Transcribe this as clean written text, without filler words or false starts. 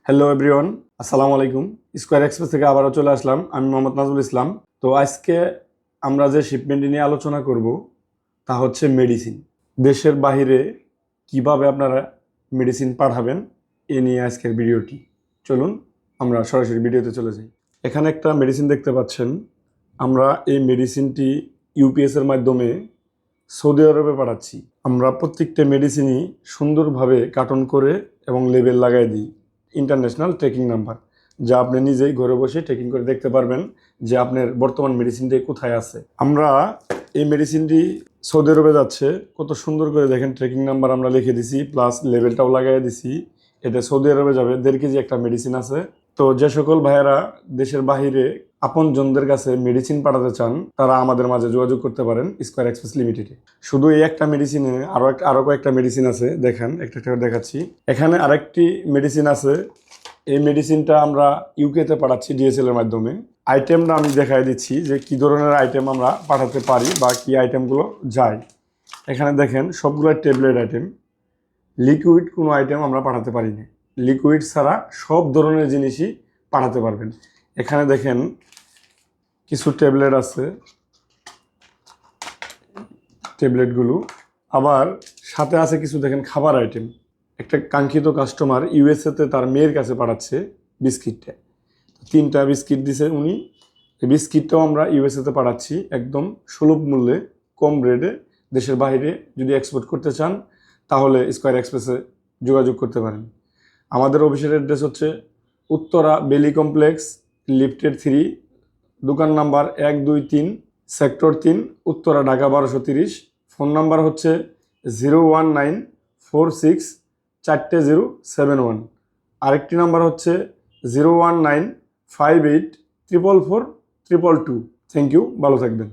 Hello everyone, আসসালামু আলাইকুম। Square express থেকে আবারও চলে আসলাম। আমি মোহাম্মদ নাজমুল ইসলাম। তো আজকে আমরা যে শিপমেন্ট নিয়ে আলোচনা করব তা হচ্ছে মেডিসিন। দেশের বাইরে কিভাবে আপনারা মেডিসিন পাঠাবেন এ নিয়ে আজকের ভিডিওটি। চলুন আমরা সরাসরি ভিডিওতে চলে যাই। এখানে একটা মেডিসিন দেখতে পাচ্ছেন। আমরা এই মেডিসিনটি ইউপিএসের মাধ্যমে সৌদি আরবে পাঠাচ্ছি। আমরা প্রত্যেকটা মেডিসিনই সুন্দরভাবে কার্টন করে এবং লেবেল লাগাই দিই ইন্টারন্যাশনাল ট্র্যাকিং নাম্বার, যা আপনি নিজেই ঘরে বসে ট্র্যাকিং করে দেখতে পারবেন যে আপনার বর্তমান মেডিসিনটি কোথায় আছে। আমরা এই মেডিসিনটি সৌদি আরবে যাচ্ছে, কত সুন্দর করে দেখেন ট্র্যাকিং নাম্বার আমরা লিখে দিছি, প্লাস লেবেলটাও লাগাই দিছি। এটা সৌদি আরবে যাবে। 1.5 কেজি একটা মেডিসিন আছে। তো যে সকল ভাইয়েরা দেশের বাহিরে আপনজনদের কাছে মেডিসিন পাঠাতে চান তারা আমাদের মাঝে যোগাযোগ করতে পারেন স্কয়ার এক্সপ্রেস লিমিটেডে। শুধু এই একটা মেডিসিনে আরো কয়েকটা মেডিসিন আছে, দেখেন একটা একটা দেখাচ্ছি। এখানে আরেকটি মেডিসিন আছে। এই মেডিসিনটা আমরা ইউকেতে পাঠাচ্ছি ডিএসএল এর মাধ্যমে। আইটেমটা আমি দেখাই দিচ্ছি যে কি ধরনের আইটেম আমরা পাঠাতে পারি বা কি আইটেমগুলো যায়। এখানে দেখেন সবগুলো ট্যাবলেট আইটেম, লিকুইড কোনো আইটেম আমরা পাঠাতে পারি না। লিকুইড ছাড়া সব ধরনের জিনিসই পাঠাতে পারবেন। এখানে দেখেন কিছু ট্যাবলেট আছে, ট্যাবলেটগুলো আবার সাথে আছে কিছু দেখেন খাবার আইটেম। একটা কাঙ্ক্ষিত কাস্টমার ইউএসএতে তার মেয়ের কাছে পাঠাচ্ছে বিস্কিটটা। 3টা বিস্কিট দিছে উনি। এই বিস্কিটটাও আমরা ইউএসএতে পাঠাচ্ছি একদম সুলভ মূল্যে, কম রেটে। দেশের বাইরে যদি এক্সপোর্ট করতে চান তাহলে স্কয়ার এক্সপ্রেসে যোগাযোগ করতে পারেন। আমাদের অফিসের অ্যাড্রেস হচ্ছে উত্তরা বেলি কমপ্লেক্স, লিফটেড 3, দোকান number 123, sector 3, Uttara, Dhaka 1230। Phone number হচ্ছে 019464071। আরেকটি নাম্বার হচ্ছে 01958444222। থ্যাংক ইউ, ভালো থাকবেন।